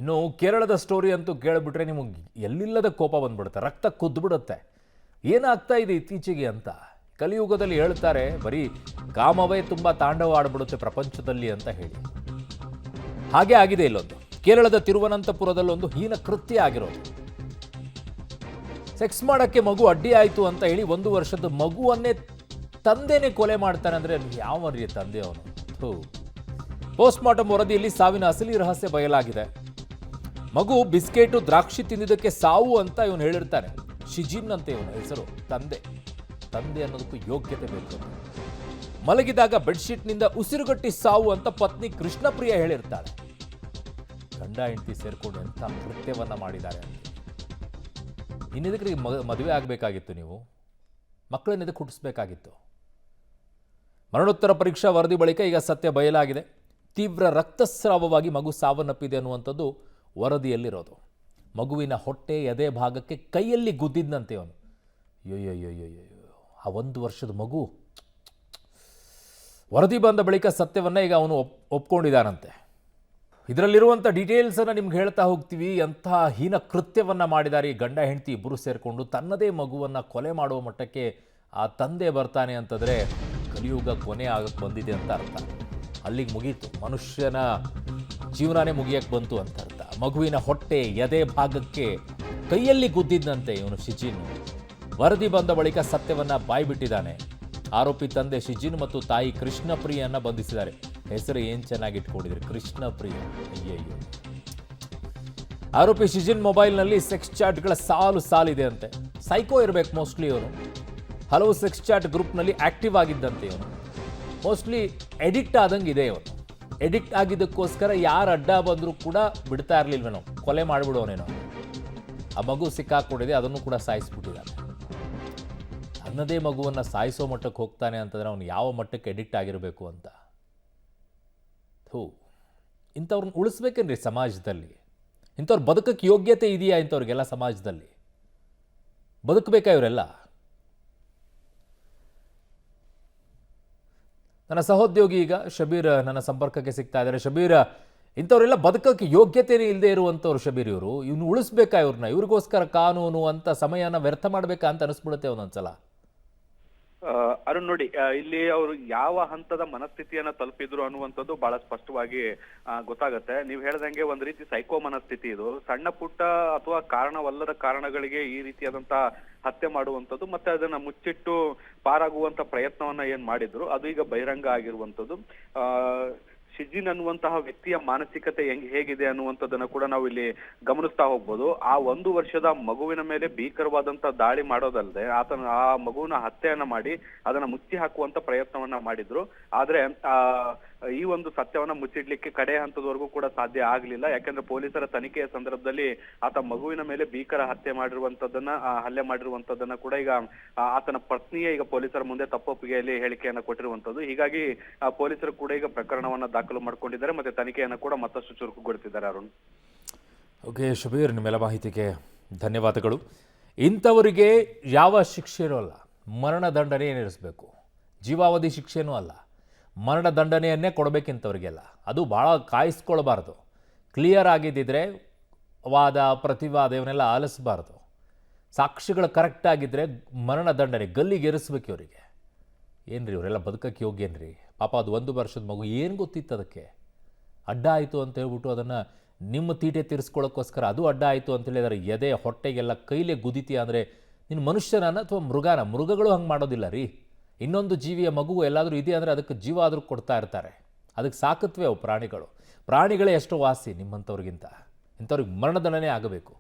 ಇನ್ನು ಕೇರಳದ ಸ್ಟೋರಿ ಅಂತೂ ಕೇಳಿಬಿಟ್ರೆ ನಿಮಗೆ ಎಲ್ಲಿಲ್ಲದ ಕೋಪ ಬಂದ್ಬಿಡುತ್ತೆ, ರಕ್ತ ಕುದ್ದುಬಿಡುತ್ತೆ. ಏನಾಗ್ತಾ ಇದೆ ಇತ್ತೀಚೆಗೆ ಅಂತ ಕಲಿಯುಗದಲ್ಲಿ ಹೇಳ್ತಾರೆ, ಬರೀ ಕಾಮವೇ ತುಂಬ ತಾಂಡವ ಆಡ್ಬಿಡುತ್ತೆ ಪ್ರಪಂಚದಲ್ಲಿ ಅಂತ ಹೇಳಿ. ಹಾಗೆ ಆಗಿದೆ ಇಲ್ಲೊಂದು ಕೇರಳದ ತಿರುವನಂತಪುರದಲ್ಲೊಂದು ಹೀನ ಕೃತ್ಯ ಆಗಿರೋದು. ಸೆಕ್ಸ್ ಮಾಡೋಕ್ಕೆ ಮಗು ಅಡ್ಡಿ ಆಯಿತು ಅಂತ ಹೇಳಿ 1 ವರ್ಷದ ಮಗುವನ್ನೇ ತಂದೆನೇ ಕೊಲೆ ಮಾಡ್ತಾನೆ ಅಂದರೆ ಯಾವ ರೀ ತಂದೆ ಅವನು. ಪೋಸ್ಟ್ ಮಾರ್ಟಮ್ ವರದಿಯಲ್ಲಿ ಸಾವಿನ ಅಸಲಿ ರಹಸ್ಯ ಬಯಲಾಗಿದೆ. ಮಗು ಬಿಸ್ಕೆಟು ದ್ರಾಕ್ಷಿ ತಿಂದಿದ್ದಕ್ಕೆ ಸಾವು ಅಂತ ಇವನು ಹೇಳಿರ್ತಾನೆ. ಶಿಜಿನ್ ಅಂತ ಇವನ ಹೆಸರು. ತಂದೆ ಅನ್ನೋದಕ್ಕೂ ಯೋಗ್ಯತೆ ಬೇಕು. ಮಲಗಿದಾಗ ಬೆಡ್ಶೀಟ್ನಿಂದ ಉಸಿರುಗಟ್ಟಿ ಸಾವು ಅಂತ ಪತ್ನಿ ಕೃಷ್ಣಪ್ರಿಯ ಹೇಳಿರ್ತಾಳೆ. ಗಂಡ ಹೆಂಡತಿ ಸೇರ್ಕೊಂಡು ಎಂಥ ಕೃತ್ಯವನ್ನ ಮಾಡಿದ್ದಾರೆ ಅಂತ. ಇನ್ನಿದಕ್ಕೆ ಮದುವೆ ಆಗಬೇಕಾಗಿತ್ತು, ನೀವು ಮಕ್ಕಳನ್ನ ಇದಕ್ಕೆ ಹುಟ್ಟಿಸ್ಬೇಕಾಗಿತ್ತು. ಮರಣೋತ್ತರ ಪರೀಕ್ಷಾ ವರದಿ ಬಳಿಕ ಈಗ ಸತ್ಯ ಬಯಲಾಗಿದೆ. ತೀವ್ರ ರಕ್ತಸ್ರಾವವಾಗಿ ಮಗು ಸಾವನ್ನಪ್ಪಿದೆ ಅನ್ನುವಂಥದ್ದು ವರದಿಯಲ್ಲಿರೋದು. ಮಗುವಿನ ಹೊಟ್ಟೆ ಎದೆ ಭಾಗಕ್ಕೆ ಕೈಯಲ್ಲಿ ಗುದ್ದಿದ್ದಂತೆ ಅವನು. ಆ 1 ವರ್ಷದ ಮಗು. ವರದಿ ಬಂದ ಬಳಿಕ ಸತ್ಯವನ್ನು ಈಗ ಅವನು ಒಪ್ಕೊಂಡಿದ್ದಾನಂತೆ. ಇದರಲ್ಲಿರುವಂಥ ಡೀಟೇಲ್ಸನ್ನು ನಿಮ್ಗೆ ಹೇಳ್ತಾ ಹೋಗ್ತೀವಿ. ಅಂಥ ಹೀನ ಕೃತ್ಯವನ್ನು ಮಾಡಿದ್ದಾರೆ ಈ ಗಂಡ ಹೆಂಡತಿ ಇಬ್ಬರು ಸೇರಿಕೊಂಡು. ತನ್ನದೇ ಮಗುವನ್ನು ಕೊಲೆ ಮಾಡುವ ಮಟ್ಟಕ್ಕೆ ಆ ತಂದೆ ಬರ್ತಾನೆ ಅಂತಂದರೆ ಕಲಿಯುಗ ಕೊನೆ ಆಗಕ್ಕೆ ಬಂದಿದೆ ಅಂತ ಅರ್ಥ. ಅಲ್ಲಿಗೆ ಮುಗೀತು, ಮನುಷ್ಯನ ಜೀವನನೇ ಮುಗಿಯಕ್ಕೆ ಬಂತು ಅಂತ ಅರ್ಥ. ಮಗುವಿನ ಹೊಟ್ಟೆ ಎದೆ ಭಾಗಕ್ಕೆ ಕೈಯಲ್ಲಿ ಗುದ್ದಿದ್ದಂತೆ ಇವನು ಶಿಜಿನ್. ವರದಿ ಬಂದ ಬಳಿಕ ಸತ್ಯವನ್ನು ಬಾಯ್ಬಿಟ್ಟಿದ್ದಾನೆ. ಆರೋಪಿ ತಂದೆ ಶಿಜಿನ್ ಮತ್ತು ತಾಯಿ ಕೃಷ್ಣಪ್ರಿಯನ್ನ ಬಂಧಿಸಿದ್ದಾರೆ. ಹೆಸರು ಏನು ಚೆನ್ನಾಗಿ ಇಟ್ಕೊಂಡಿದ್ರು, ಕೃಷ್ಣಪ್ರಿಯ. ಅಯ್ಯಯ್ಯೋ. ಆರೋಪಿ ಶಿಜಿನ್ ಮೊಬೈಲ್ನಲ್ಲಿ ಸೆಕ್ಸ್ ಚಾಟ್ಗಳ ಸಾಲಿದೆ ಅಂತೆ. ಸೈಕೋ ಇರಬೇಕು ಮೋಸ್ಟ್ಲಿ ಇವನು. ಹಲವು ಸೆಕ್ಸ್ ಚಾಟ್ ಗ್ರೂಪ್ನಲ್ಲಿ ಆಕ್ಟಿವ್ ಆಗಿದ್ದಂತೆ ಇವನು. ಮೋಸ್ಟ್ಲಿ ಎಡಿಕ್ಟ್ ಆದಂಗೆ ಇದೆ ಇವನು. ಎಡಿಕ್ಟ್ ಆಗಿದ್ದಕ್ಕೋಸ್ಕರ ಯಾರು ಅಡ್ಡ ಬಂದರೂ ಕೂಡ ಬಿಡ್ತಾ ಇರಲಿಲ್ವೇನೋ, ಕೊಲೆ ಮಾಡಿಬಿಡೋನೇನೋ. ಆ ಮಗು ಸಿಕ್ಕಾಕೊಂಡಿದೆ, ಅದನ್ನು ಕೂಡ ಸಾಯಿಸ್ಬಿಟ್ಟಿದ್ದಾನೆ. ತನ್ನದೇ ಮಗುವನ್ನು ಸಾಯಿಸೋ ಮಟ್ಟಕ್ಕೆ ಹೋಗ್ತಾನೆ ಅಂತಂದರೆ ಅವನು ಯಾವ ಮಟ್ಟಕ್ಕೆ ಎಡಿಕ್ಟ್ ಆಗಿರಬೇಕು ಅಂತ. ಇಂಥವ್ರನ್ನ ಉಳಿಸ್ಬೇಕೇನ್ರಿ ಸಮಾಜದಲ್ಲಿ? ಇಂಥವ್ರು ಬದುಕಕ್ಕೆ ಯೋಗ್ಯತೆ ಇದೆಯಾ ಇಂಥವ್ರಿಗೆಲ್ಲ ಸಮಾಜದಲ್ಲಿ? ಬದುಕಬೇಕಾ ಇವರೆಲ್ಲ? ನನ್ನ ಸಹೋದ್ಯೋಗಿ ಈಗ ಶಬೀರ್ ನನ್ನ ಸಂಪರ್ಕಕ್ಕೆ ಸಿಗ್ತಾ ಇದ್ದಾರೆ. ಶಬೀರ್, ಇಂಥವರೆಲ್ಲ ಬದುಕಕ್ಕೆ ಯೋಗ್ಯತೆಯೇ ಇಲ್ಲದೆ ಇರುವಂಥವ್ರು ಶಬೀರ್. ಇವ್ನು ಉಳಿಸ್ಬೇಕಾ ಇವ್ರನ್ನ? ಇವ್ರಿಗೋಸ್ಕರ ಕಾನೂನು ಅಂತ ಸಮಯನ ವ್ಯರ್ಥ ಮಾಡಬೇಕಾ ಅಂತ ಅನಿಸ್ಬಿಡುತ್ತೆ ಒಂದೊಂದ್ಸಲ. ಅರುಣ್ ನೋಡಿ, ಇಲ್ಲಿ ಅವರು ಯಾವ ಹಂತದ ಮನಸ್ಥಿತಿಯನ್ನ ತಲುಪಿದ್ರು ಅನ್ನುವಂಥದ್ದು ಬಹಳ ಸ್ಪಷ್ಟವಾಗಿ ಗೊತ್ತಾಗತ್ತೆ. ನೀವು ಹೇಳ್ದಂಗೆ ಒಂದ್ ರೀತಿ ಸೈಕೋ ಮನಸ್ಥಿತಿ ಇದು. ಸಣ್ಣ ಪುಟ್ಟ ಅಥವಾ ಕಾರಣವಲ್ಲದ ಕಾರಣಗಳಿಗೆ ಈ ರೀತಿಯಾದಂತ ಹತ್ಯೆ ಮಾಡುವಂಥದ್ದು, ಮತ್ತೆ ಅದನ್ನ ಮುಚ್ಚಿಟ್ಟು ಪಾರಾಗುವಂತ ಪ್ರಯತ್ನವನ್ನ ಏನ್ ಮಾಡಿದ್ರು ಅದು ಈಗ ಬಹಿರಂಗ ಆಗಿರುವಂಥದ್ದು. ಶಿಜಿನ್ ಅನ್ನುವಂತಹ ವ್ಯಕ್ತಿಯ ಮಾನಸಿಕತೆ ಹೇಗಿದೆ ಅನ್ನುವಂಥದ್ದನ್ನ ಕೂಡ ನಾವು ಇಲ್ಲಿ ಗಮನಿಸ್ತಾ ಹೋಗ್ಬೋದು. ಆ 1 ವರ್ಷದ ಮಗುವಿನ ಮೇಲೆ ಭೀಕರವಾದಂತ ದಾಳಿ ಮಾಡೋದಲ್ಲದೆ ಆ ಮಗುವಿನ ಹತ್ಯೆಯನ್ನ ಮಾಡಿ ಅದನ್ನ ಮುಚ್ಚಿ ಹಾಕುವಂತ ಪ್ರಯತ್ನವನ್ನ ಮಾಡಿದ್ರು. ಆದ್ರೆ ಈ ಒಂದು ಸತ್ಯವನ್ನ ಮುಚ್ಚಿಡ್ಲಿಕ್ಕೆ ಕಡೆ ಹಂತದವರೆಗೂ ಕೂಡ ಸಾಧ್ಯ ಆಗ್ಲಿಲ್ಲ. ಯಾಕಂದ್ರೆ ಪೊಲೀಸರ ತನಿಖೆಯ ಸಂದರ್ಭದಲ್ಲಿ ಆತ ಮಗುವಿನ ಮೇಲೆ ಭೀಕರ ಹಲ್ಲೆ ಮಾಡಿರುವಂತದ್ದನ್ನ ಕೂಡ ಈಗ ಆತನ ಪತ್ನಿಯೇ ಈಗ ಪೊಲೀಸರ ಮುಂದೆ ತಪ್ಪೊಪ್ಪಿಗೆಯಲ್ಲಿ ಹೇಳಿಕೆಯನ್ನ ಕೊಟ್ಟಿರುವಂತದ್ದು. ಹೀಗಾಗಿ ಪೊಲೀಸರು ಕೂಡ ಈಗ ಪ್ರಕರಣವನ್ನ ದಾಖಲು ಮಾಡ್ಕೊಂಡಿದ್ದಾರೆ, ಮತ್ತೆ ತನಿಖೆಯನ್ನು ಕೂಡ ಮತ್ತಷ್ಟು ಚುರುಕುಗೊಳಿಸಿದ್ದಾರೆ. ಅರುಣ್. ಓಕೆ ಶಬೀರ್, ನಿಮ್ಮೆಲ್ಲ ಮಾಹಿತಿಗೆ ಧನ್ಯವಾದಗಳು. ಇಂಥವರಿಗೆ ಯಾವ ಶಿಕ್ಷೆ ಇರೋಲ್ಲ, ಮರಣದಂಡನೆ ಏನಿರಿಸಬೇಕು, ಜೀವಾವಧಿ ಶಿಕ್ಷೆನೂ ಅಲ್ಲ, ಮರಣದಂಡನೆಯನ್ನೇ ಕೊಡಬೇಕಿಂತವ್ರಿಗೆಲ್ಲ. ಅದು ಭಾಳ ಕಾಯಿಸ್ಕೊಳ್ಬಾರ್ದು. ಕ್ಲಿಯರ್ ಆಗಿದ್ದಿದ್ರೆ ವಾದ ಪ್ರತಿವಾದ ಇವನ್ನೆಲ್ಲ ಆಲಿಸಬಾರ್ದು. ಸಾಕ್ಷಿಗಳು ಕರೆಕ್ಟ್ ಆಗಿದ್ದರೆ ಮರಣದಂಡನೆ ಗಲ್ಲಿಗೆ ಏರಿಸ್ಬೇಕು ಇವರಿಗೆ. ಏನ್ರಿ ಇವರೆಲ್ಲ ಬದುಕಕ್ಕೆ ಯೋಗ್ಯನ್ರಿ? ಪಾಪ ಅದು 1 ವರ್ಷದ ಮಗು, ಏನು ಗೊತ್ತಿತ್ತು ಅದಕ್ಕೆ? ಅಡ್ಡ ಆಯಿತು ಅಂತ ಹೇಳ್ಬಿಟ್ಟು ಅದನ್ನು ನಿಮ್ಮ ತೀಟೆ ತೀರಿಸ್ಕೊಳ್ಳೋಕ್ಕೋಸ್ಕರ ಅದು ಅಡ್ಡ ಆಯಿತು ಅಂತ ಹೇಳಿದರೆ ಎದೆ ಹೊಟ್ಟೆಗೆಲ್ಲ ಕೈಲೇ ಗುದಿತೀಯ ಅಂದರೆ ನೀನು ಮನುಷ್ಯನ ಅಥವಾ ಮೃಗನ? ಮೃಗಗಳು ಹಂಗೆ ಮಾಡೋದಿಲ್ಲ ರೀ. ಇನ್ನೊಂದು ಜೀವಿಯ ಮಗು ಎಲ್ಲಾದರೂ ಇದೆ ಅಂದರೆ ಅದಕ್ಕೆ ಜೀವ ಆದರೂ ಕೊಡ್ತಾ ಇರ್ತಾರೆ. ಅದಕ್ಕೆ ಸಾಕತ್ವೇ ಅವು ಪ್ರಾಣಿಗಳೇ ಎಷ್ಟೋ ವಾಸಿ ನಿಮ್ಮಂಥವ್ರಿಗಿಂತ. ಇಂಥವ್ರಿಗೆ ಮರಣದಂಡನೆ ಆಗಬೇಕು.